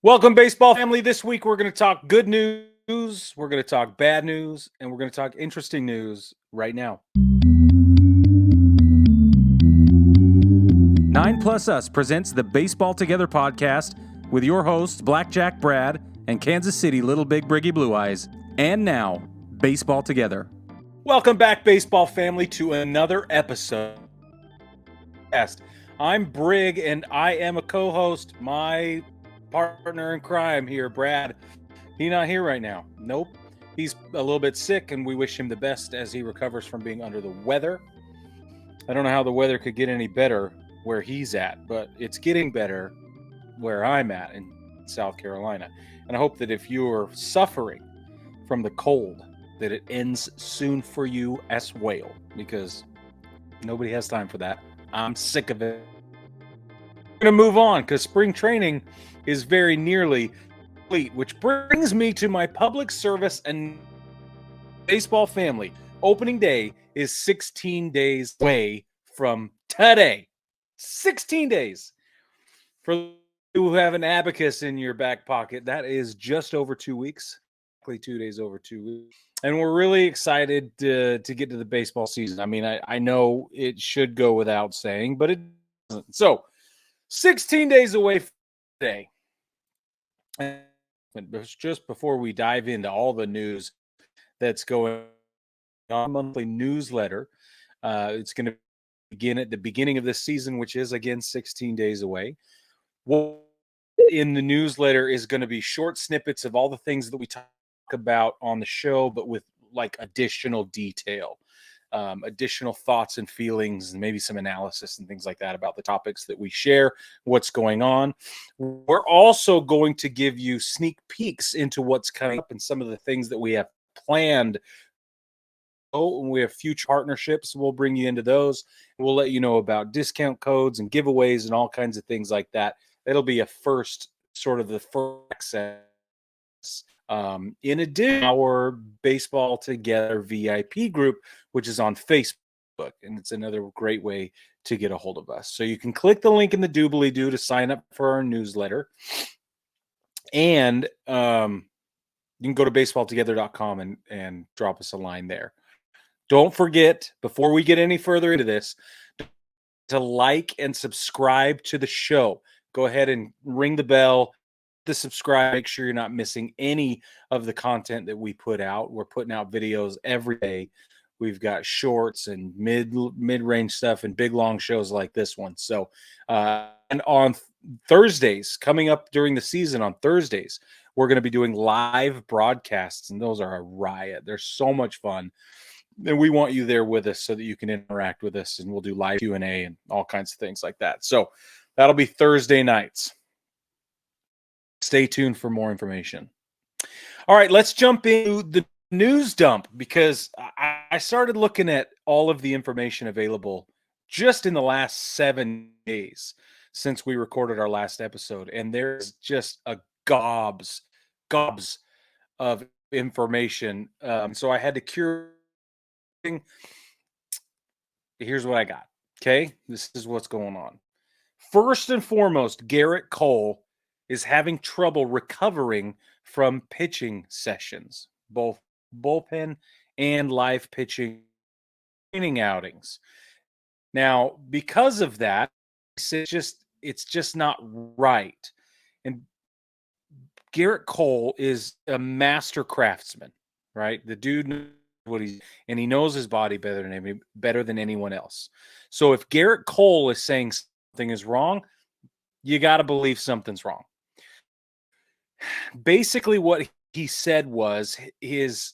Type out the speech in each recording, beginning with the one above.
Welcome, baseball family. This week, we're going to talk good news, we're going to talk bad news, and we're going to talk interesting news right now. 9 Plus Us presents the Baseball Together podcast with your hosts, Blackjack Brad and Kansas City Little Big Briggy Blue Eyes. And now, Baseball Together. Welcome back, baseball family, to another episode. I'm Brig, and I am a co-host. My partner in crime here, Brad, he's not here right now. Nope. He's a little bit sick, and we wish him the best as he recovers from being under the weather. I don't know how the weather could get any better where he's at, but it's getting better where I'm at in South Carolina. And I hope that if you're suffering from the cold, that it ends soon for you as well, because nobody has time for that. I'm sick of it. We're going to move on because spring training is very nearly complete, which brings me to my public service and baseball family. Opening day is 16 days away from today. 16 days. For you who have an abacus in your back pocket, that is just over 2 weeks. 2 days over 2 weeks. And we're really excited to get to the baseball season. I mean, I know it should go without saying, but it doesn't. So, 16 days away from today. And just before we dive into all the news that's going on, monthly newsletter, it's going to begin at the beginning of this season, which is, again, 16 days away. What in the newsletter is going to be short snippets of all the things that we talk about on the show, but with like additional detail, additional thoughts and feelings, and maybe some analysis and things like that about the topics that we share, what's going on. We're also going to give you sneak peeks into what's coming up and some of the things that we have planned. Oh, and we have future partnerships. We'll bring you into those. We'll let you know about discount codes and giveaways and all kinds of things like that. It'll be a first sort of the first access. In addition, our Baseball Together VIP group, which is on Facebook, and it's another great way to get a hold of us. So you can click the link in the doobly-doo to sign up for our newsletter. And you can go to baseballtogether.com and drop us a line there. Don't forget, before we get any further into this, to like and subscribe to the show. Go ahead and ring the bell, to subscribe, make sure you're not missing any of the content that we put out. We're putting out videos every day. We've got shorts and mid-range stuff and big long shows like this one. So, and on Thursdays, coming up during the season on Thursdays, we're going to be doing live broadcasts, and those are a riot. They're so much fun. And we want you there with us so that you can interact with us, and we'll do live Q&A and all kinds of things like that. So that'll be Thursday nights. Stay tuned for more information. All right, let's jump into the news dump, because I started looking at all of the information available just in the last 7 days since we recorded our last episode, and there's just a gobs of information. So I had to curate. Here's what I got. Okay, this is what's going on. First and foremost, Gerrit Cole is having trouble recovering from pitching sessions, both bullpen and live pitching training outings. Now, because of that, it's just not right. And Gerrit Cole is a master craftsman, right? The dude knows what he knows his body better than anyone else. So if Gerrit Cole is saying something is wrong, you got to believe something's wrong. Basically, what he said was his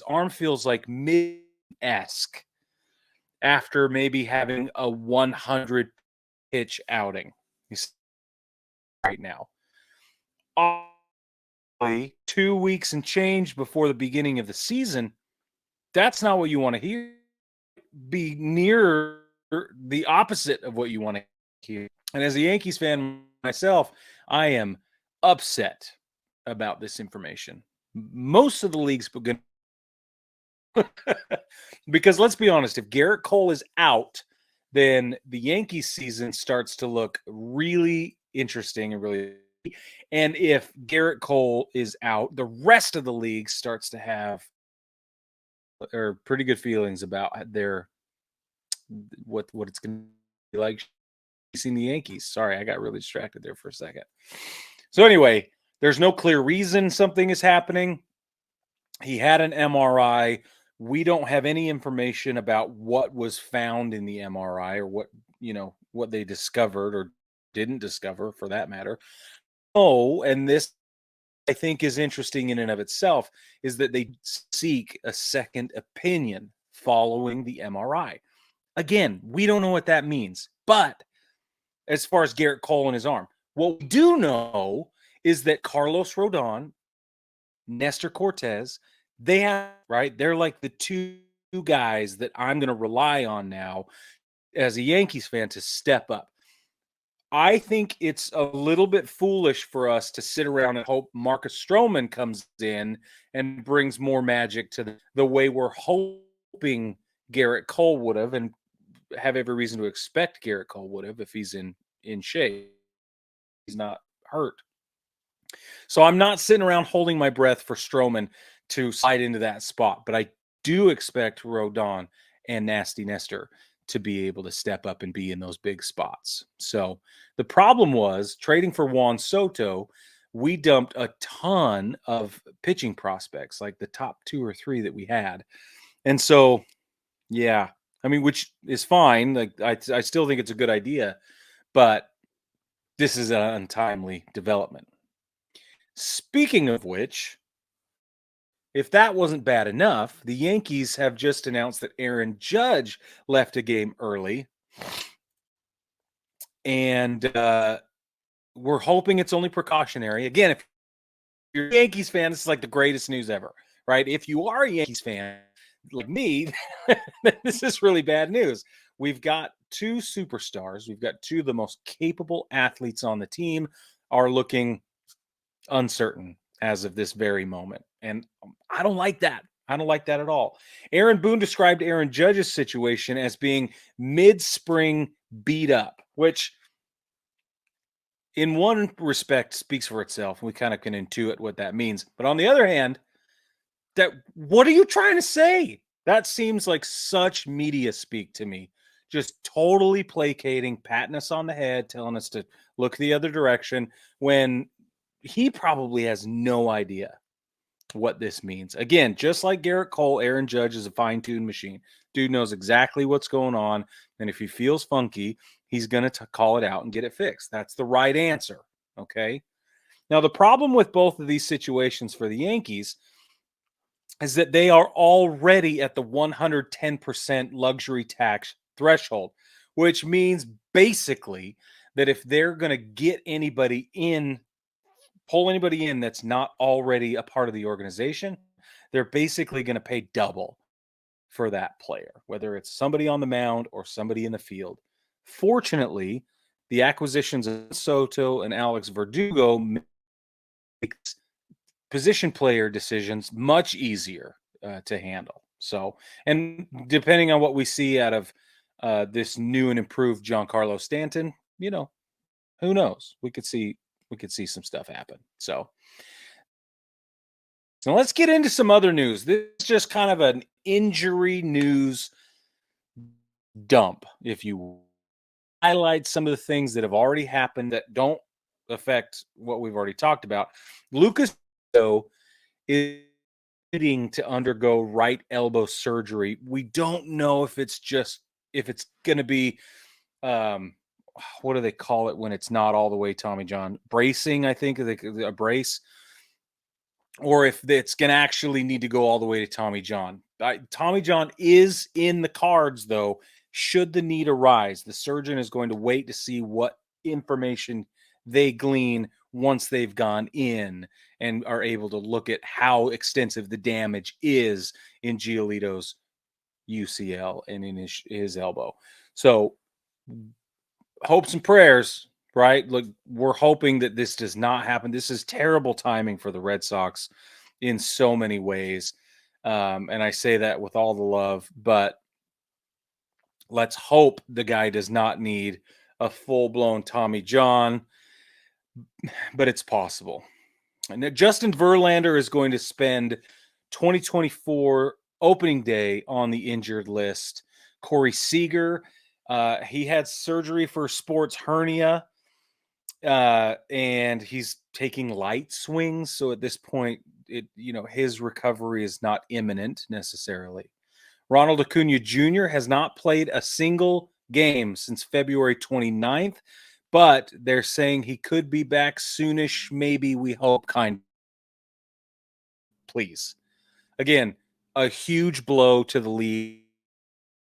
arm feels like mid-esque after maybe having a 100 pitch outing. He's right now. 2 weeks and change before the beginning of the season. That's not what you want to hear. Be near the opposite of what you want to hear. And as a Yankees fan myself, I am upset about this information. Most of the league's begun because let's be honest, if Gerrit Cole is out, then the Yankees season starts to look really interesting and really And if Gerrit Cole is out, the rest of the league starts to have pretty good feelings about their what it's going to be like facing the Yankees. Sorry, I got really distracted there for a second. So anyway, there's no clear reason something is happening. He had an MRI. We don't have any information about what was found in the MRI or what they discovered or didn't discover for that matter. Oh, and this I think is interesting in and of itself is that they seek a second opinion following the MRI. Again, we don't know what that means, but as far as Gerrit Cole and his arm, what we do know is that Carlos Rodon, Nestor Cortez, they're like the two guys that I'm going to rely on now as a Yankees fan to step up. I think it's a little bit foolish for us to sit around and hope Marcus Stroman comes in and brings more magic to the way we're hoping Gerrit Cole would have, and have every reason to expect Gerrit Cole would have if he's in shape. He's not hurt. So I'm not sitting around holding my breath for Stroman to slide into that spot, but I do expect Rodon and Nasty Nestor to be able to step up and be in those big spots. So the problem was trading for Juan Soto, we dumped a ton of pitching prospects, like the top 2 or 3 that we had. And so, yeah, I mean, which is fine. Like I still think it's a good idea, but this is an untimely development. Speaking of which, if that wasn't bad enough, the Yankees have just announced that Aaron Judge left a game early. And we're hoping it's only precautionary. Again, if you're a Yankees fan, this is like the greatest news ever, right? If you are a Yankees fan like me, this is really bad news. We've got 2 superstars. We've got 2 of the most capable athletes on the team are looking uncertain as of this very moment. And I don't like that. I don't like that at all. Aaron Boone described Aaron Judge's situation as being mid-spring beat up, which in one respect speaks for itself. We kind of can intuit what that means. But on the other hand, what are you trying to say? That seems like such media speak to me. Just totally placating, patting us on the head, telling us to look the other direction when he probably has no idea what this means. Again, just like Gerrit Cole, Aaron Judge is a fine-tuned machine. Dude knows exactly what's going on, and if he feels funky, he's going to call it out and get it fixed. That's the right answer, okay? Now, the problem with both of these situations for the Yankees is that they are already at the 110% luxury tax threshold, which means basically that if they're going to get anybody in, pull anybody in that's not already a part of the organization, they're basically going to pay double for that player, whether it's somebody on the mound or somebody in the field. Fortunately, the acquisitions of Soto and Alex Verdugo makes position player decisions much easier to handle. So, and depending on what we see out of this new and improved Giancarlo Stanton, who knows? We could see some stuff happen. So let's get into some other news. This is just kind of an injury news dump, if you will. Highlight some of the things that have already happened that don't affect what we've already talked about. Lucas is needing to undergo right elbow surgery. We don't know if it's going to be what do they call it when it's not all the way Tommy John? Bracing, I think, a brace. Or if it's going to actually need to go all the way to Tommy John. Tommy John is in the cards, though, should the need arise. The surgeon is going to wait to see what information they glean once they've gone in and are able to look at how extensive the damage is in Giolito's UCL and in his elbow. So hopes and prayers, right? Look, we're hoping that this does not happen. This is terrible timing for the Red Sox in so many ways. And I say that with all the love, but let's hope the guy does not need a full-blown Tommy John. but it's possible. And Justin Verlander is going to spend 2024 opening day on the injured list. Corey Seager, he had surgery for sports hernia, and he's taking light swings. So at this point, his recovery is not imminent necessarily. Ronald Acuna Jr. has not played a single game since February 29th, but they're saying he could be back soonish. Maybe, we hope, kind of. Please. Again, a huge blow to the league.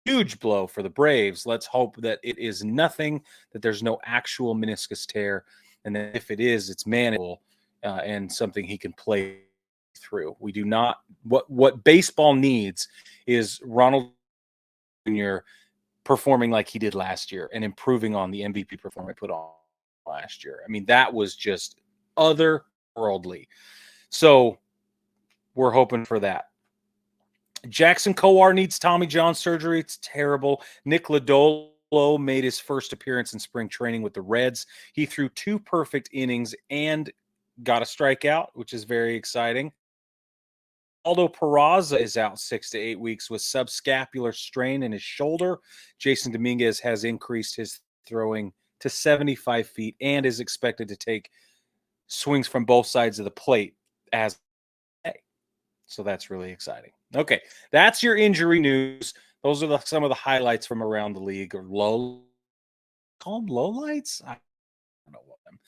Huge blow for the Braves. Let's hope that it is nothing, that there's no actual meniscus tear, and that if it is, it's manageable and something he can play through. We do not. What baseball needs is Ronald Jr. performing like he did last year and improving on the MVP performance he put on last year. I mean, that was just otherworldly. So we're hoping for that. Jackson Kowar needs Tommy John surgery. It's terrible. Nick Lodolo made his first appearance in spring training with the Reds. He threw 2 perfect innings and got a strikeout, which is very exciting. Aldo Peraza is out 6 to 8 weeks with subscapular strain in his shoulder. Jason Dominguez has increased his throwing to 75 feet and is expected to take swings from both sides of the plate as so that's really exciting. Okay, that's your injury news. Those are some of the highlights from around the league, or call them lowlights? I don't know what them,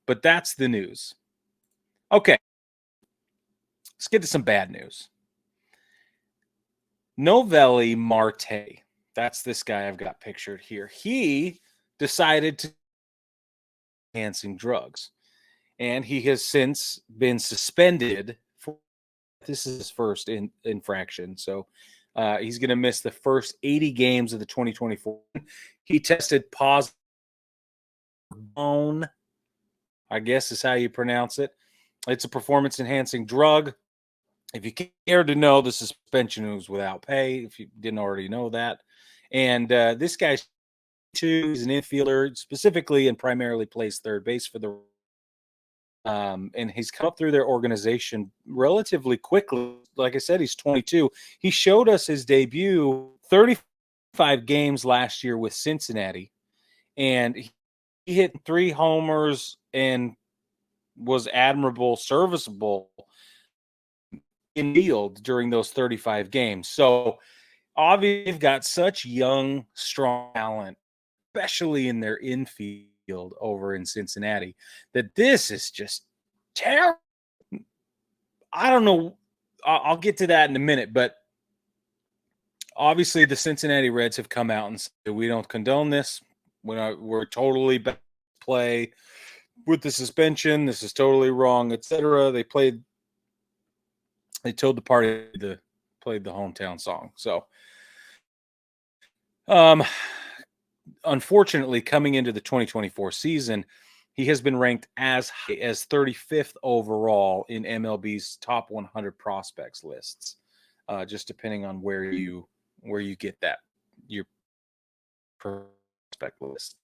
but that's the news. Okay, let's get to some bad news. Noelvi Marie, that's this guy I've got pictured here. He decided to enhancing drugs, and he has since been suspended for. This is his first infraction, so he's going to miss the first 80 games of the 2024. He tested positive. Bone, I guess is how you pronounce it. It's a performance-enhancing drug. If you care to know, the suspension was without pay, if you didn't already know that. And this guy's he's an infielder, specifically and primarily plays third base for the and he's come up through their organization relatively quickly. Like I said, he's 22. He showed us his debut, 35 games last year with Cincinnati, and he hit 3 homers and was admirable, serviceable in field during those 35 games. So obviously they've got such young, strong talent, especially in their infield over in Cincinnati, that this is just terrible. I don't know. I'll get to that in a minute, but obviously the Cincinnati Reds have come out and said, we don't condone this. We're totally back to play with the suspension. This is totally wrong, etc. They told the party played the hometown song. So, unfortunately, coming into the 2024 season, he has been ranked as high as 35th overall in MLB's top 100 prospects lists, just depending on where you get that your prospect list.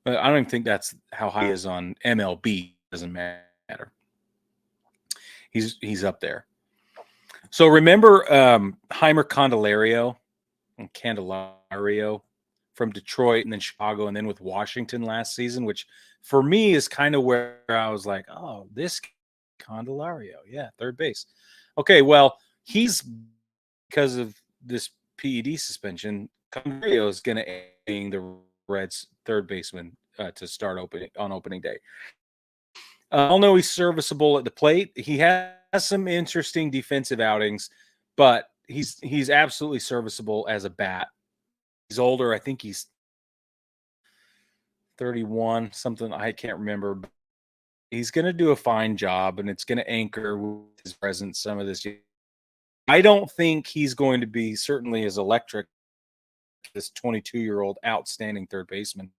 But I don't even think that's how high he is on MLB. Doesn't matter. He's up there. So remember Heimer Candelario from Detroit and then Chicago and then with Washington last season, which for me is kind of where I was like, oh, this Candelario, yeah, third base. Okay, well, he's, because of this PED suspension, Candelario is going to be the Reds' third baseman to start on opening day. I'll know he's serviceable at the plate. He has some interesting defensive outings, but he's absolutely serviceable as a bat. He's older. I think he's 31, something. I can't remember. But he's going to do a fine job, and it's going to anchor with his presence some of this. I don't think he's going to be certainly as electric as this 22-year-old outstanding third baseman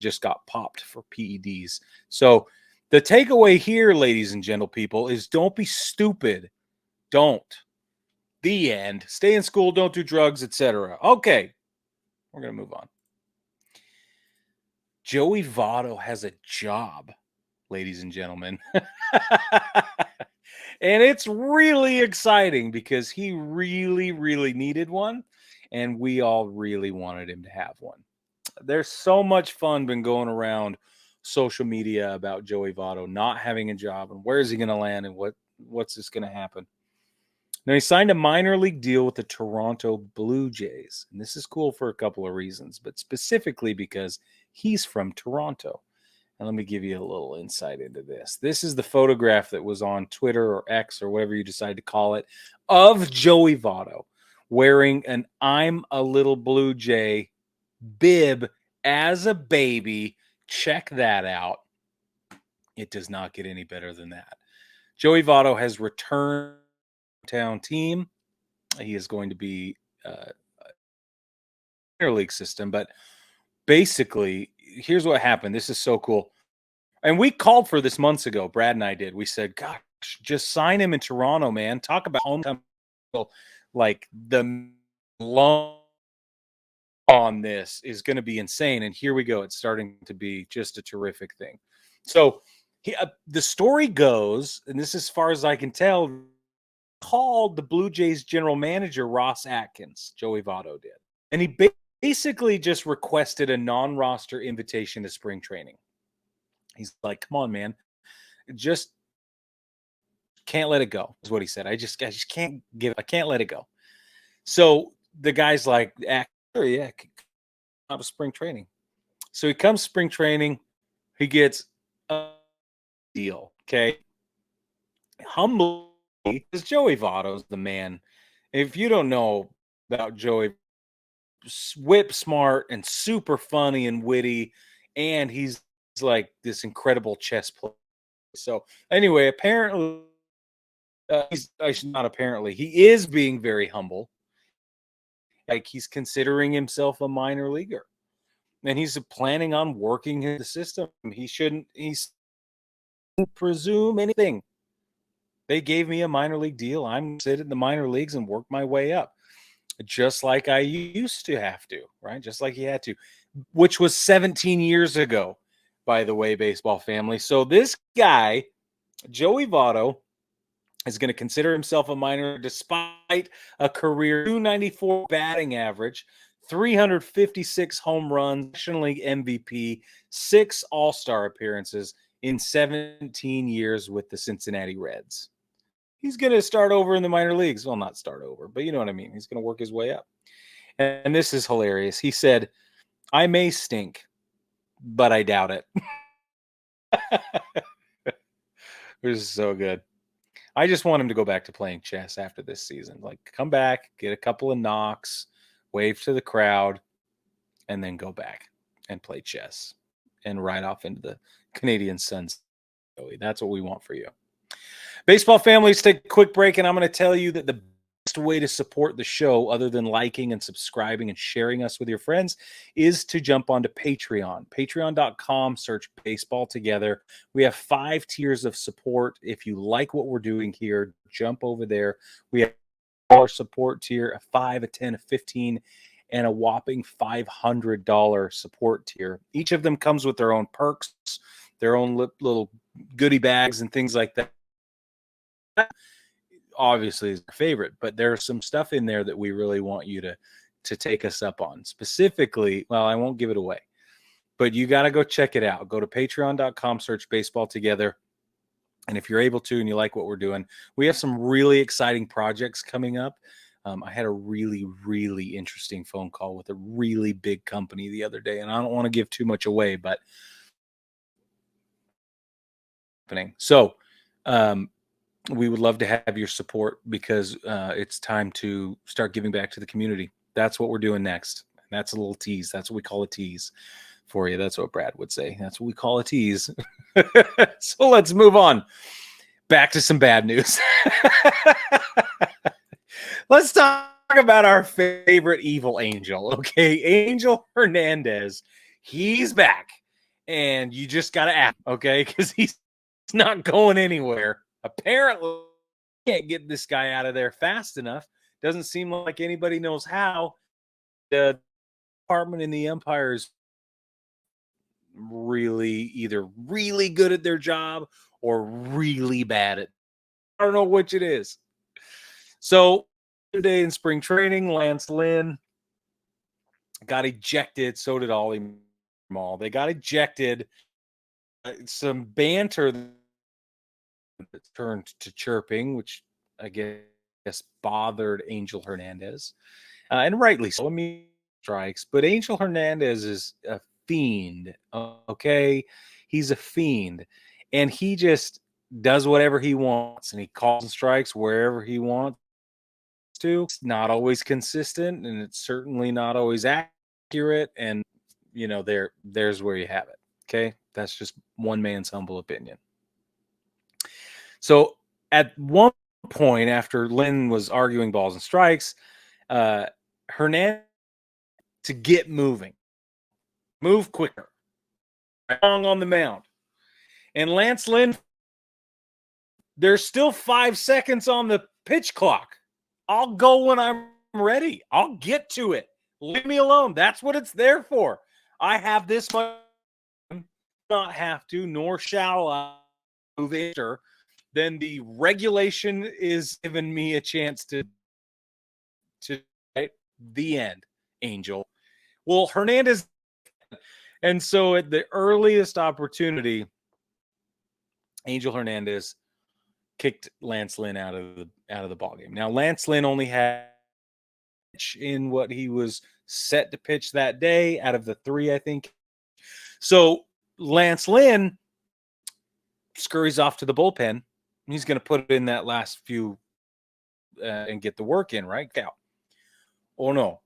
just got popped for PEDs. So the takeaway here, ladies and gentle people, is don't be stupid. Don't. The end. Stay in school, don't do drugs, etc. Okay. We're going to move on. Joey Votto has a job ladies and gentlemen. And it's really exciting because he really, really needed one, and we all really wanted him to have one. There's so much fun been going around social media about Joey Votto not having a job and where is he going to land and what's this going to happen. Now, he signed a minor league deal with the Toronto Blue Jays, and this is cool for a couple of reasons, but specifically because he's from Toronto. And let me give you a little insight into this. This is the photograph that was on Twitter or X or whatever you decide to call it of Joey Votto wearing an "I'm a Little Blue Jay" bib as a baby. Check that out. It does not get any better than that. Joey Votto has returned to the town team. He is going to be minor league system, but basically, here's what happened. This is so cool. And we called for this months ago. Brad and I did. We said, gosh, just sign him in Toronto, man. Talk about hometown. Like the long on this is going to be insane. And here we go. It's starting to be just a terrific thing. So the story goes, and this is as far as I can tell, called the Blue Jays general manager, Ross Atkins. Joey Votto did. And he basically just requested a non-roster invitation to spring training. He's like, come on, man. Just can't let it go, is what he said. I just can't I can't let it go. So the guy's like, yeah, come to spring training. So he comes spring training. He gets a deal, okay? Humbly, because Joey Votto's the man. If you don't know about Joey, whip smart and super funny and witty, and he's like this incredible chess player. So anyway, apparently, he is being very humble. Like he's considering himself a minor leaguer, and he's planning on working in the system. He's presume anything. They gave me a minor league deal. I'm going to sit in the minor leagues and work my way up, just like I used to have to, right? Just like he had to, which was 17 years ago, by the way, baseball family. So this guy, Joey Votto, is going to consider himself a minor despite a career 294 batting average, 356 home runs, National League MVP, 6 All-Star appearances in 17 years with the Cincinnati Reds. He's going to start over in the minor leagues. Well, not start over, but you know what I mean. He's going to work his way up. And this is hilarious. He said, I may stink, but I doubt it. This is so good. I just want him to go back to playing chess after this season. Like, come back, get a couple of knocks, wave to the crowd, and then go back and play chess and ride off into the Canadian sunset. That's what we want for you. Baseball families, take a quick break, and I'm going to tell you that the best way to support the show, other than liking and subscribing and sharing us with your friends, is to jump onto Patreon. Patreon.com, search Baseball Together. We have 5 tiers of support. If you like what we're doing here, jump over there. We have our support tier, a 5, a 10, a 15, and a whopping $500 support tier. Each of them comes with their own perks, their own little goodie bags and things like that. Obviously is our favorite, but there's some stuff in there that we really want you to take us up on. Specifically, well, I won't give it away, but you got to go check it out. Go to patreon.com, search Baseball Together. And if you're able to and you like what we're doing, we have some really exciting projects coming up. I had a really, really interesting phone call with a really big company the other day, and I don't want to give too much away, but so we would love to have your support because it's time to start giving back to the community. That's what we're doing next. That's a little tease. That's what we call a tease for you. That's what Brad would say. That's what we call a tease. So let's move on. Back to some bad news. Let's talk about our favorite evil angel. Okay. Angel Hernandez. He's back. And you just got to act, okay? Because he's not going anywhere. Apparently, can't get this guy out of there fast enough. Doesn't seem like anybody knows how. The department and the umpires really either really good at their job or really bad at. I don't know which it is. So today in spring training, Lance Lynn got ejected. So did Ollie Mall. They got ejected. Some banter that turned to chirping, which I guess bothered Angel Hernandez, and rightly so. I mean, strikes, but Angel Hernandez is a fiend. Okay, he's a fiend, and he just does whatever he wants, and he calls and strikes wherever he wants to. It's not always consistent, and it's certainly not always accurate. And there's where you have it. Okay, that's just one man's humble opinion. So at one point, after Lynn was arguing balls and strikes, Hernandez to get moving, move quicker, wrong on the mound. And Lance Lynn, there's still 5 seconds on the pitch clock. I'll go when I'm ready. I'll get to it. Leave me alone. That's what it's there for. I have this much. Not have to, nor shall I move after. Then the regulation is giving me a chance to right? The end, Angel. Well, Hernandez, and so at the earliest opportunity, Angel Hernandez kicked Lance Lynn out of the ballgame. Now, Lance Lynn only had in what he was set to pitch that day out of the 3, I think. So Lance Lynn scurries off to the bullpen. He's going to put it in that last few and get the work in, right? Out. Oh, no.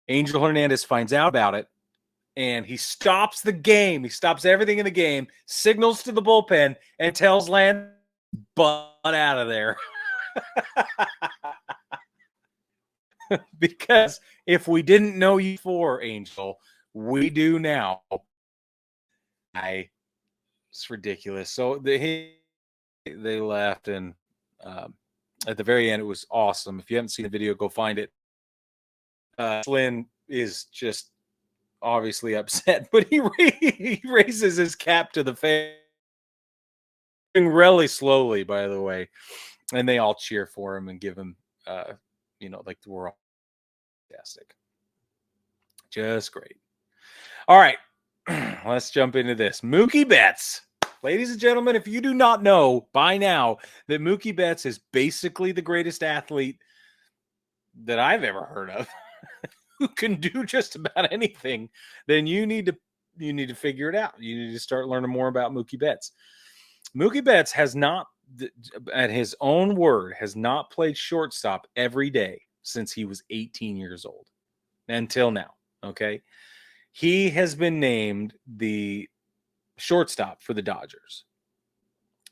Angel Hernandez finds out about it, and he stops the game. He stops everything in the game, signals to the bullpen, and tells Lance, butt out of there. Because if we didn't know you before, Angel, we do now. It's ridiculous. So they left, and at the very end, it was awesome. If you haven't seen the video, go find it. Lynn is just obviously upset, but he raises his cap to the face, really slowly, by the way, and they all cheer for him and give him, like we're all fantastic. Just great. All right, let's jump into this. Mookie Betts. Ladies and gentlemen, if you do not know by now that Mookie Betts is basically the greatest athlete that I've ever heard of, who can do just about anything, then you need to figure it out. You need to start learning more about Mookie Betts. Mookie Betts has not, at his own word, has not played shortstop every day since he was 18 years old until now. Okay. He has been named the shortstop for the Dodgers.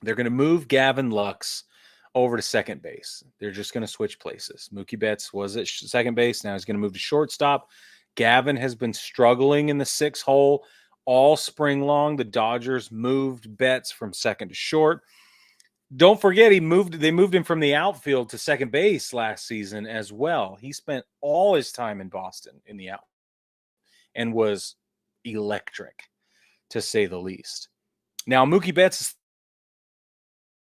They're going to move Gavin Lux over to second base. They're just going to switch places. Mookie Betts was at second base. Now he's going to move to shortstop. Gavin has been struggling in the 6 hole all spring long. The Dodgers moved Betts from second to short. Don't forget, they moved him from the outfield to second base last season as well. He spent all his time in Boston in the outfield and was electric, to say the least. Now, Mookie Betts is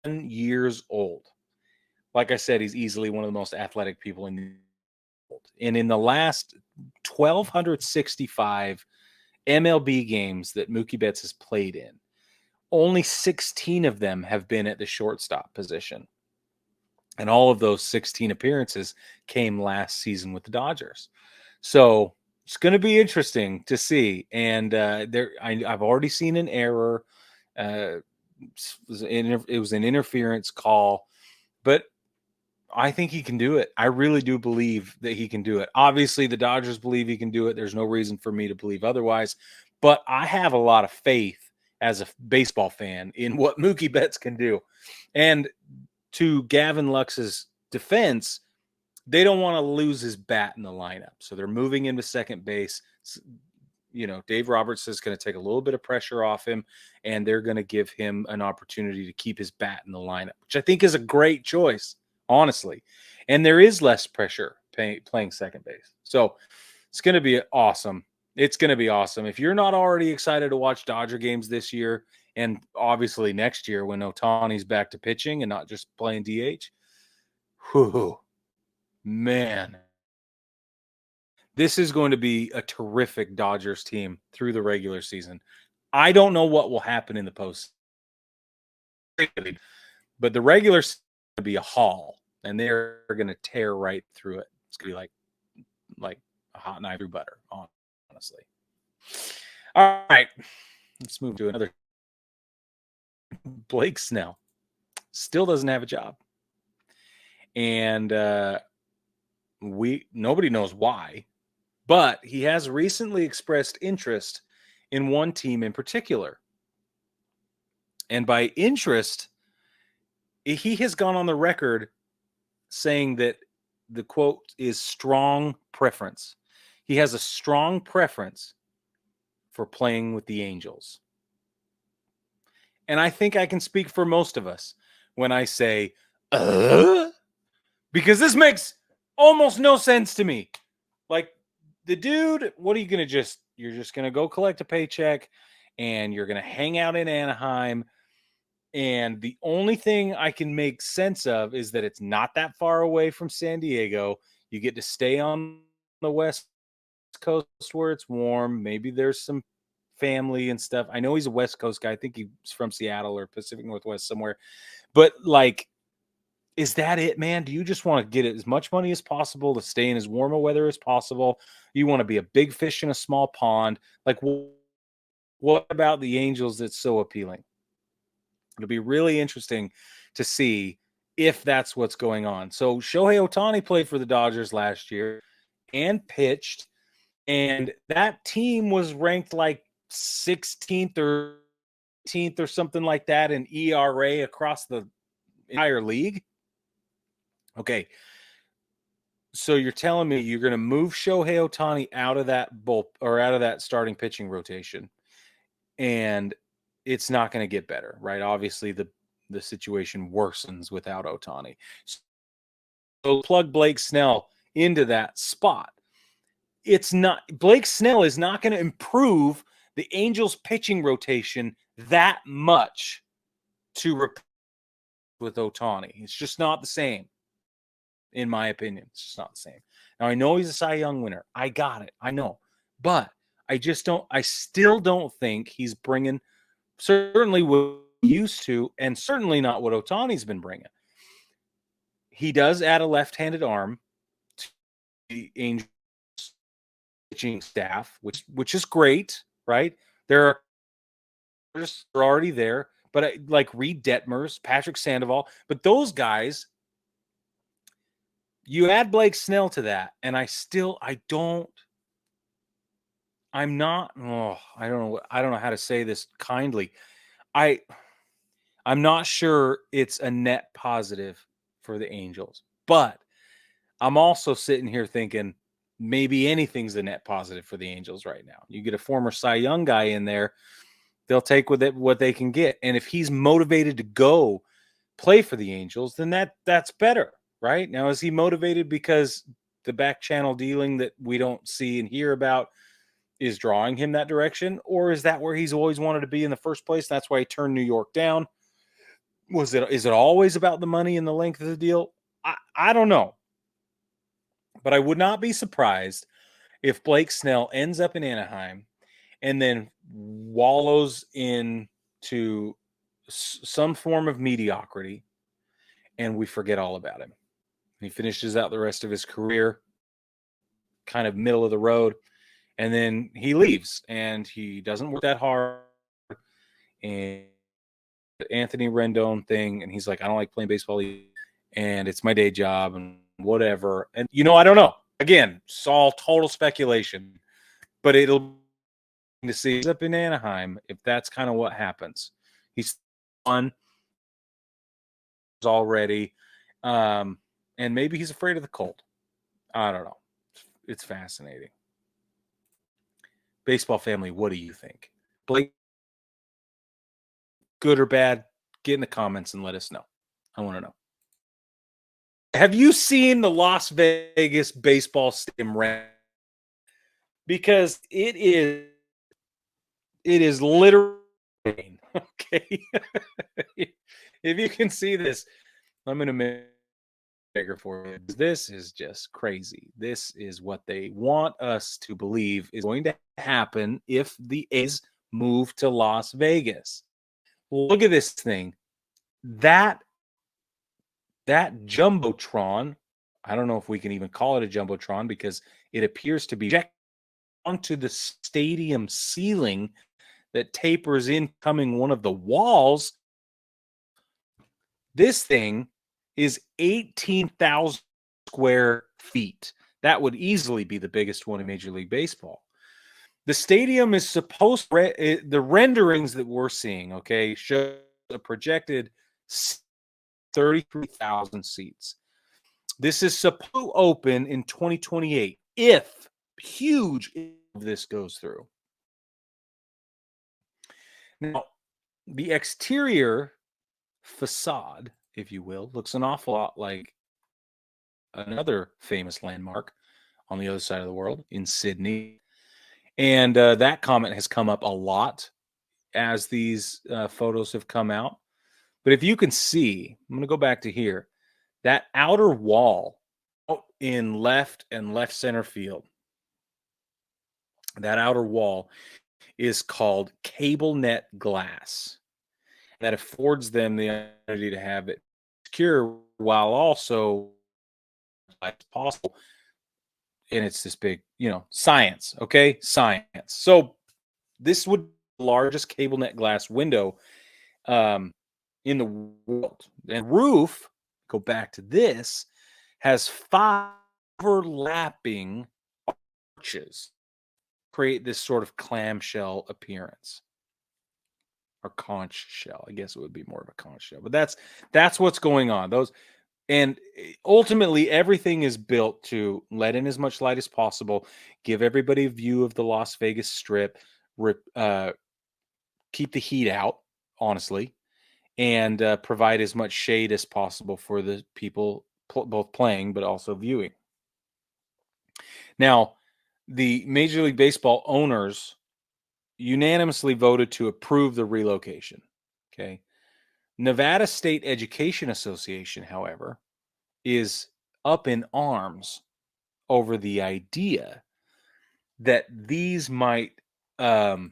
10 years old. Like I said, he's easily one of the most athletic people in the world. And in the last 1,265 MLB games that Mookie Betts has played in, only 16 of them have been at the shortstop position. And all of those 16 appearances came last season with the Dodgers. So it's going to be interesting to see. And I've already seen an error. It was an interference call. But I think he can do it. I really do believe that he can do it. Obviously, the Dodgers believe he can do it. There's no reason for me to believe otherwise. But I have a lot of faith as a baseball fan in what Mookie Betts can do. And to Gavin Lux's defense, they don't want to lose his bat in the lineup. So they're moving him to second base. Dave Roberts is going to take a little bit of pressure off him, and they're going to give him an opportunity to keep his bat in the lineup, which I think is a great choice, honestly. And there is less pressure playing second base. So it's going to be awesome. It's going to be awesome. If you're not already excited to watch Dodger games this year, and obviously next year when Ohtani's back to pitching and not just playing DH, whew, man, this is going to be a terrific Dodgers team through the regular season. I don't know what will happen in the postseason, but the regular season is going to be a haul, and they're going to tear right through it. It's going to be like a hot knife through butter, honestly. All right, let's move to another. Blake Snell still doesn't have a job, and nobody knows why, but he has recently expressed interest in one team in particular, and by interest, he has gone on the record saying that the quote is strong preference. He has a strong preference for playing with the Angels. And I think I can speak for most of us when I say, because this makes almost no sense to me. Like, the dude, what are you going to you're just going to go collect a paycheck and you're going to hang out in Anaheim. And the only thing I can make sense of is that it's not that far away from San Diego. You get to stay on the West Coast where it's warm. Maybe there's some family and stuff. I know he's a West Coast guy. I think he's from Seattle or Pacific Northwest somewhere. But, like, is that it, man? Do you just want to get as much money as possible to stay in as warm a weather as possible? You want to be a big fish in a small pond? Like, what about the Angels that's so appealing? It'll be really interesting to see if that's what's going on. So Shohei Ohtani played for the Dodgers last year and pitched, and that team was ranked like 16th or 18th or something like that in ERA across the entire league. Okay. So you're telling me you're going to move Shohei Ohtani out of that out of that starting pitching rotation, and it's not going to get better, right? Obviously, the situation worsens without Ohtani. So plug Blake Snell into that spot. Blake Snell is not going to improve the Angels pitching rotation that much to replace with Ohtani. It's just not the same, in my opinion. It's just not the same. Now, I know he's a Cy Young winner. I got it. I know. But I still don't think he's bringing certainly what he used to, and certainly not what Ohtani's been bringing. He does add a left-handed arm to the Angels pitching staff, which is great, right? They're already there, but like Reed Detmers, Patrick Sandoval, but those guys, you add Blake Snell to that, and I don't know how to say this kindly. I'm not sure it's a net positive for the Angels, but I'm also sitting here thinking maybe anything's a net positive for the Angels right now. You get a former Cy Young guy in there, they'll take with it what they can get. And if he's motivated to go play for the Angels, then that's better, right? Now, is he motivated because the back channel dealing that we don't see and hear about is drawing him that direction? Or is that where he's always wanted to be in the first place? That's why he turned New York down. Is it always about the money and the length of the deal? I don't know. But I would not be surprised if Blake Snell ends up in Anaheim and then wallows into some form of mediocrity and we forget all about him. He finishes out the rest of his career kind of middle of the road, and then he leaves and he doesn't work that hard. And the Anthony Rendon thing, and he's like, I don't like playing baseball and it's my day job and whatever. And I don't know. Again, it's all total speculation, but it'll be to see up in Anaheim if that's kind of what happens. He's on already, and maybe he's afraid of the cold. I don't know. It's fascinating. Baseball family, what do you think? Blake, good or bad? Get in the comments and let us know. I want to know. Have you seen the Las Vegas baseball stadium rent? because it is literally okay. If you can see this, I'm going to make it bigger for you. This is just crazy. This is what they want us to believe is going to happen if the A's move to Las Vegas. Look at this thing. That jumbotron, I don't know if we can even call it a jumbotron because it appears to be projected onto the stadium ceiling that tapers in coming one of the walls. This thing is 18,000 square feet. That would easily be the biggest one in Major League Baseball. The stadium is supposed the renderings that we're seeing, okay, show a projected 33,000 seats. This is supposed to open in 2028 if this goes through. Now, the exterior facade, if you will, looks an awful lot like another famous landmark on the other side of the world in Sydney. And that comment has come up a lot as these photos have come out. But if you can see, I'm going to go back to here, that outer wall in left and left center field, that outer wall is called cable net glass. That affords them the ability to have it secure while also possible. And it's this big, science, okay? Science. So this would be the largest cable net glass window in the world. And roof, go back to this, has 5 overlapping arches, create this sort of clamshell appearance. Or conch shell. I guess it would be more of a conch shell. But that's what's going on. And ultimately, everything is built to let in as much light as possible, give everybody a view of the Las Vegas Strip, keep the heat out, honestly, and provide as much shade as possible for the people both playing but also viewing. Now, the Major League Baseball owners unanimously voted to approve the relocation. Okay. Nevada State Education Association, however, is up in arms over the idea that these might that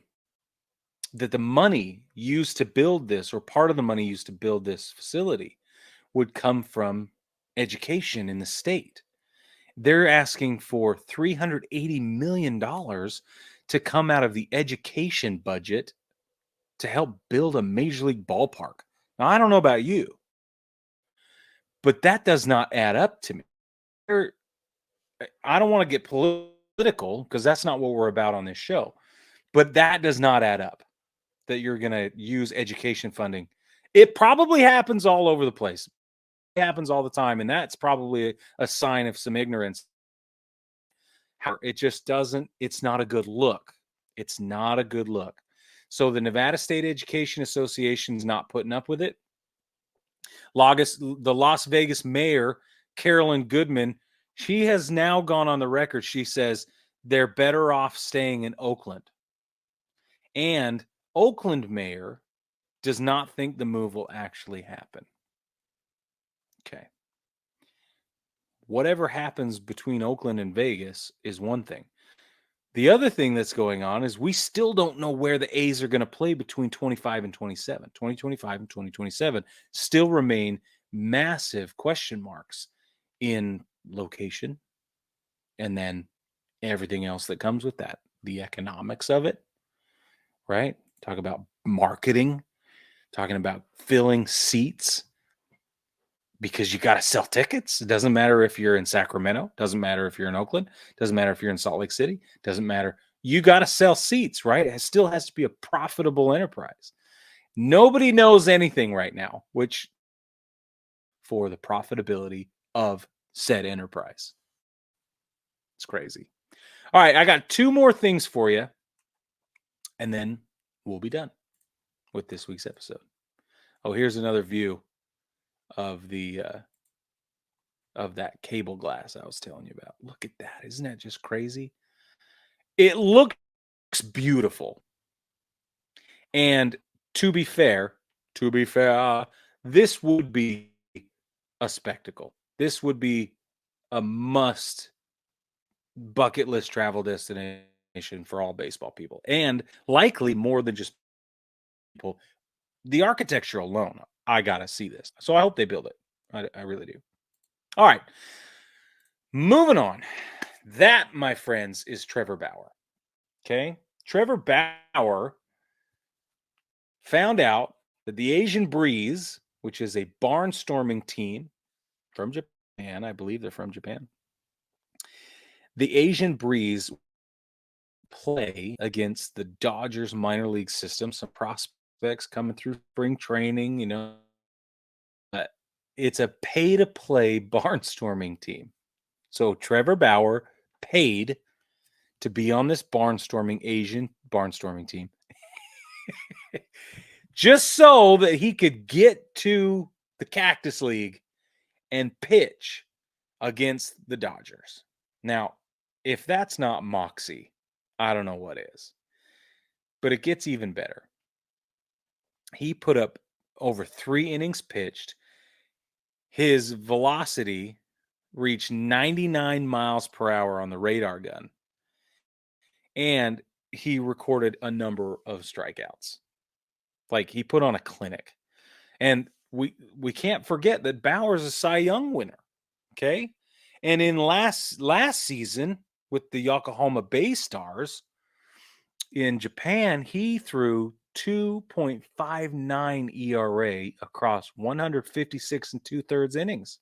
the money used to build this, or part of the money used to build this facility, would come from education in the state. They're asking for $380 million to come out of the education budget to help build a major league ballpark. Now, I don't know about you, but that does not add up to me. I don't want to get political because that's not what we're about on this show, but that does not add up, that you're going to use education funding. It probably happens all over the place. It happens all the time, and that's probably a sign of some ignorance. It just doesn't, it's not a good look. It's not a good look. So the Nevada State Education Association is not putting up with it. The Las Vegas mayor, Carolyn Goodman, she has now gone on the record. She says they're better off staying in Oakland. And Oakland mayor does not think the move will actually happen. Okay. Whatever happens between Oakland and Vegas is one thing. The other thing that's going on is we still don't know where the A's are going to play between 25 and 27. 2025 and 2027 still remain massive question marks in location, and then everything else that comes with that, the economics of it, right? Talk about marketing, talking about filling seats, because you got to sell tickets. It doesn't matter if you're in Sacramento, doesn't matter if you're in Oakland, doesn't matter if you're in Salt Lake City, doesn't matter. You got to sell seats, right? It still has to be a profitable enterprise. Nobody knows anything right now, which for the profitability of said enterprise. It's crazy. All right, I got 2 more things for you, and then we'll be done with this week's episode. Oh, here's another view of the of that cable glass I was telling you about. Look at that. Isn't that just crazy? It looks beautiful. And to be fair, this would be a spectacle. This would be a must bucket list travel destination for all baseball people, and likely more than just people. The architecture alone, I gotta see this. So I hope they build it. I really do. All right, moving on. That, my friends, is Trevor Bauer. Okay, Trevor Bauer found out that the Asian Breeze, which is a barnstorming team from Japan, I believe they're from Japan, the Asian Breeze play against the Dodgers minor league system. Some prospects coming through spring training, but it's a pay-to-play barnstorming team. So Trevor Bauer paid to be on this Asian barnstorming team just so that he could get to the Cactus League and pitch against the Dodgers. Now, if that's not moxie, I don't know what is. But it gets even better. He put up over 3 innings pitched. His velocity reached 99 miles per hour on the radar gun. And he recorded a number of strikeouts. Like, he put on a clinic. And we can't forget that Bauer's a Cy Young winner. Okay? And in last season with the Yokohama Bay Stars in Japan, he threw 2.59 ERA across 156 and 2/3 innings.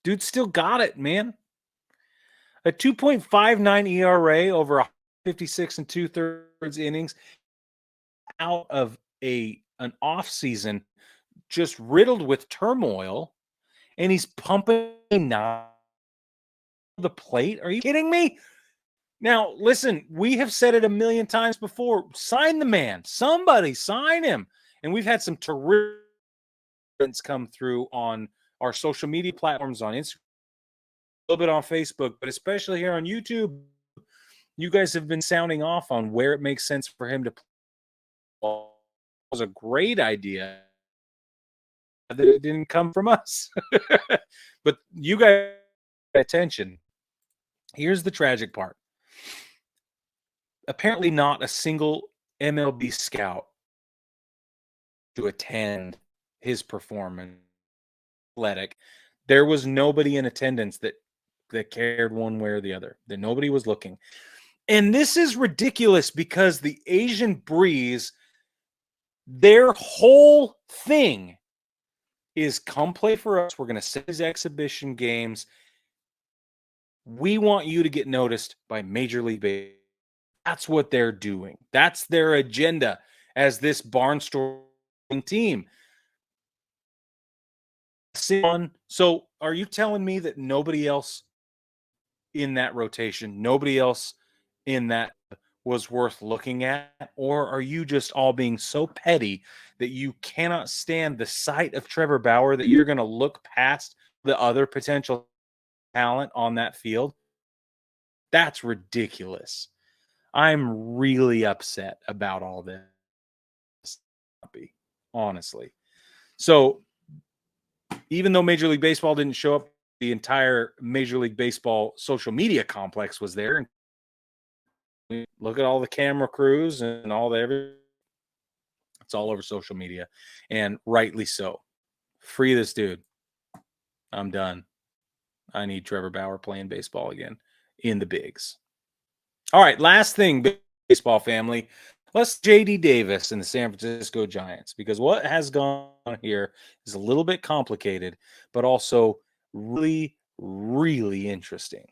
Dude still got it, man. A 2.59 ERA over 56 and 2/3 innings out of an off season just riddled with turmoil, and he's pumping the plate. Are you kidding me? Now, listen, we have said it a million times before. Sign the man. Somebody sign him. And we've had some terrific come through on our social media platforms, on Instagram, a little bit on Facebook, but especially here on YouTube. You guys have been sounding off on where it makes sense for him to play. It was a great idea that it didn't come from us. But you guys pay attention. Here's the tragic part. Apparently not a single MLB scout to attend his performance. Athletic. There was nobody in attendance that cared one way or the other. That nobody was looking. And this is ridiculous because the Asian Breeze, their whole thing is come play for us. We're going to set these exhibition games. We want you to get noticed by Major League Baseball. That's what they're doing. That's their agenda as this barnstorming team. So are you telling me that nobody else in that rotation, nobody else in that was worth looking at? Or are you just all being so petty that you cannot stand the sight of Trevor Bauer that you're going to look past the other potential talent on that field? That's ridiculous. I'm really upset about all this, honestly. So even though Major League Baseball didn't show up, the entire Major League Baseball social media complex was there. Look at all the camera crews and all the everything. It's all over social media, and rightly so. Free this dude. I'm done. I need Trevor Bauer playing baseball again in the bigs. All right, last thing, baseball family. Let's JD Davis and the San Francisco Giants, because what has gone on here is a little bit complicated, but also really, really interesting.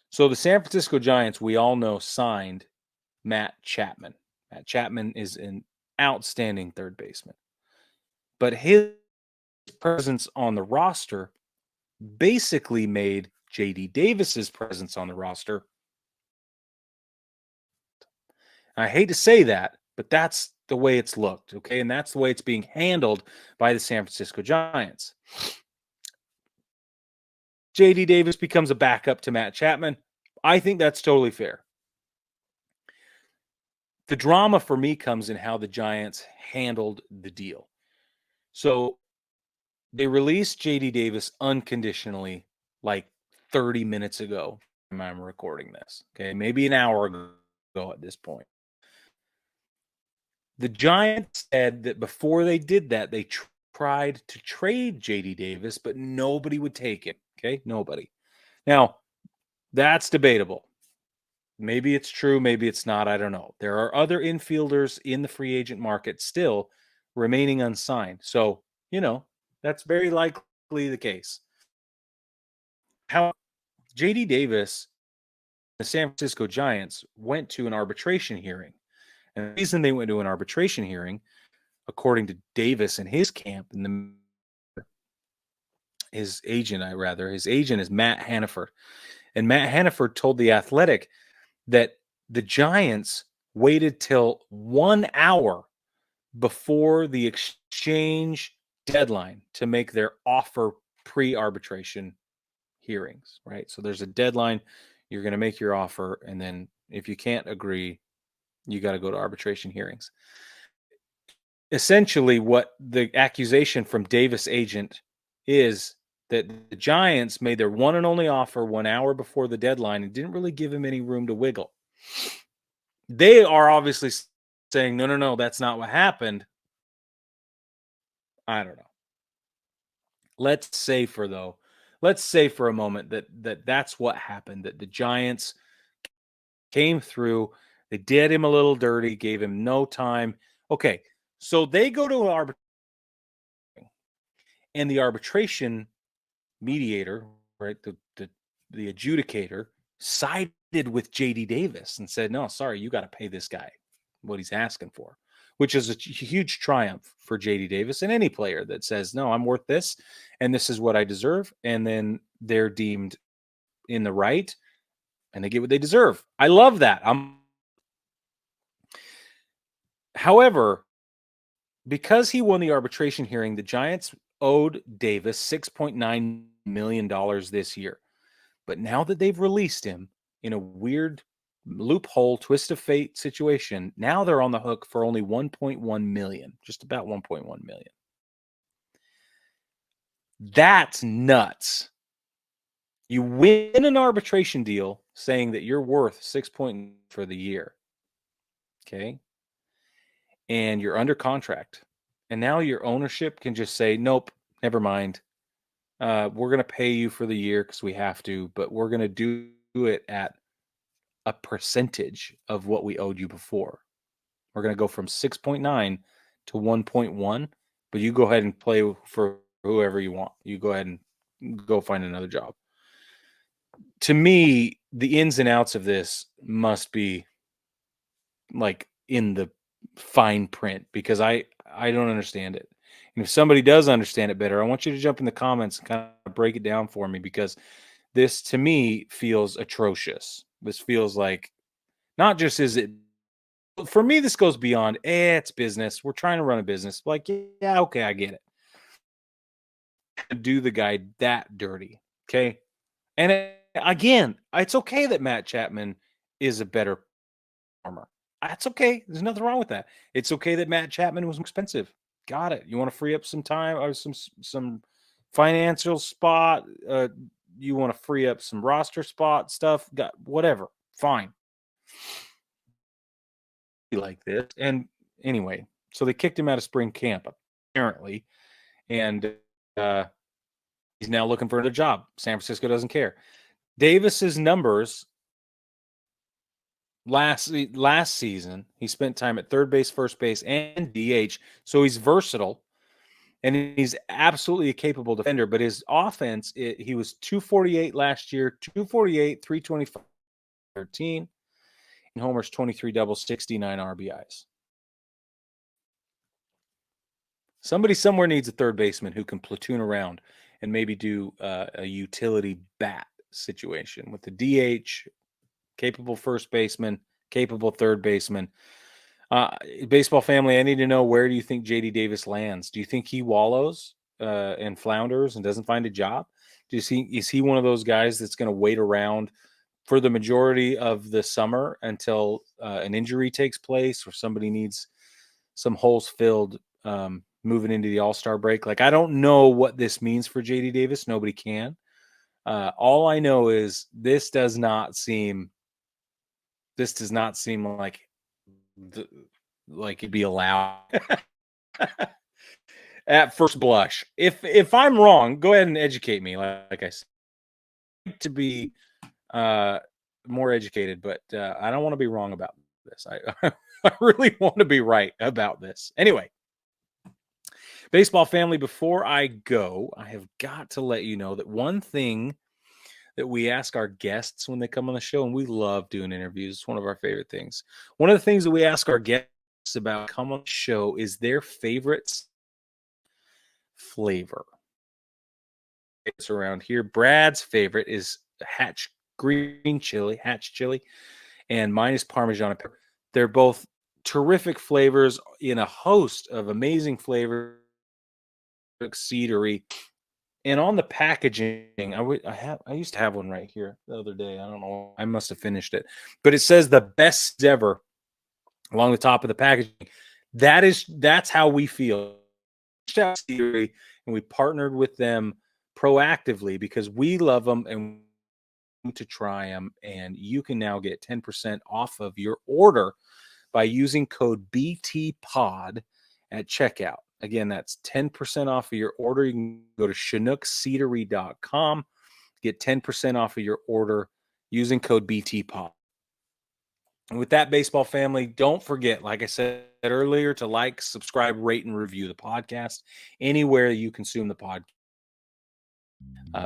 So the San Francisco Giants, we all know, signed Matt Chapman. Matt Chapman is an outstanding third baseman. But his presence on the roster basically made JD Davis's presence on the roster. I hate to say that, but that's the way it's looked, okay? And that's the way it's being handled by the San Francisco Giants. JD Davis becomes a backup to Matt Chapman. I think that's totally fair. The drama for me comes in how the Giants handled the deal. So they released JD Davis unconditionally like 30 minutes ago. I'm recording this. Okay, maybe an hour ago at this point. The Giants said that before they did that, they tried to trade JD Davis, but nobody would take him. Okay, nobody. Now, that's debatable. Maybe it's true, maybe it's not. I don't know. There are other infielders in the free agent market still remaining unsigned. So, that's very likely the case. How JD Davis, the San Francisco Giants, went to an arbitration hearing. And the reason they went to an arbitration hearing, according to Davis and his camp, and his agent is Matt Hannaford. And Matt Hannaford told The Athletic that the Giants waited till 1 hour before the exchange deadline to make their offer pre-arbitration hearings, right? So there's a deadline. You're going to make your offer, and then if you can't agree, you got to go to arbitration hearings. Essentially, what the accusation from Davis' agent is that the Giants made their one and only offer 1 hour before the deadline and didn't really give him any room to wiggle. They are obviously saying, no, that's not what happened. I don't know. Let's say for a moment that that's what happened, that the Giants came through. They did him a little dirty, gave him no time. Okay, so they go to an arbitration, and the arbitration mediator, right, the adjudicator, sided with JD Davis and said, no, sorry, you got to pay this guy what he's asking for, which is a huge triumph for JD Davis and any player that says, no, I'm worth this, and this is what I deserve. And then they're deemed in the right and they get what they deserve. I love that. However, because he won the arbitration hearing, the Giants owed Davis $6.9 million this year. But now that they've released him in a weird loophole, twist of fate situation, now they're on the hook for only $1.1 million, just about $1.1 million. That's nuts. You win an arbitration deal saying that you're worth $6 million for the year. Okay. And you're under contract. And now your ownership can just say, nope, never mind. We're going to pay you for the year because we have to, but we're going to do it at a percentage of what we owed you before. We're going to go from 6.9 to 1.1, but you go ahead and play for whoever you want. You go ahead and go find another job. To me, the ins and outs of this must be like in the fine print because I don't understand it. And if somebody does understand it better, I want you to jump in the comments and kind of break it down for me because this to me feels atrocious. This feels like not just is it for me, this goes beyond it's business. We're trying to run a business. Like, yeah, okay, I get it. Do the guy that dirty. Okay. And again, it's okay that Matt Chapman is a better performer. That's okay. There's nothing wrong with that. It's okay that Matt Chapman was expensive. Got it. You want to free up some time or some financial spot? You want to free up some roster spot stuff? Got whatever. Fine. Like this. And anyway, so they kicked him out of spring camp apparently, and he's now looking for another job. San Francisco doesn't care. Davis's numbers last season, he spent time at third base, first base, and DH. So he's versatile, and he's absolutely a capable defender. But his offense, he was 248 last year, 248, 325, 13, and homers, 23 doubles, 69 RBIs. Somebody somewhere needs a third baseman who can platoon around and maybe do a utility bat situation with the DH, capable first baseman, capable third baseman. Baseball family, I need to know, where do you think JD Davis lands? Do you think he wallows and flounders and doesn't find a job? Is he one of those guys that's going to wait around for the majority of the summer until an injury takes place or somebody needs some holes filled moving into the All-Star break. Like, I don't know what this means for JD Davis. Nobody can. All I know is this does not seem like it'd be allowed at first blush. If I'm wrong, go ahead and educate me. Like I said, to be more educated, but I don't want to be wrong about this. I really want to be right about this. Anyway, baseball family, before I go, I have got to let you know that one thing that we ask our guests when they come on the show, and we love doing interviews, it's one of our favorite things. One of the things that we ask our guests about come on the show is their favorite flavor. It's around here. Brad's favorite is Hatch chili, and mine is Parmesan and pepper. They're both terrific flavors in a host of amazing flavors, cedary. And on the packaging, I used to have one right here the other day. I don't know. I must have finished it. But it says the best ever along the top of the packaging. That's how we feel. And we partnered with them proactively because we love them and want to try them. And you can now get 10% off of your order by using code BTPOD at checkout. Again, that's 10% off of your order. You can go to ChinookCedary.com, get 10% off of your order using code BTPOD. And with that, baseball family, don't forget, like I said earlier, to like, subscribe, rate, and review the podcast anywhere you consume the podcast,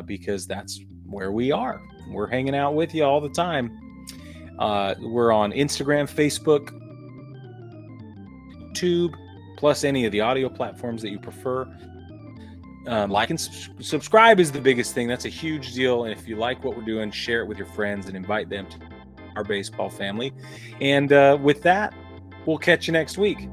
because that's where we are. We're hanging out with you all the time. We're on Instagram, Facebook, YouTube, plus any of the audio platforms that you prefer. Like and subscribe is the biggest thing. That's a huge deal. And if you like what we're doing, share it with your friends and invite them to our baseball family. And with that, we'll catch you next week.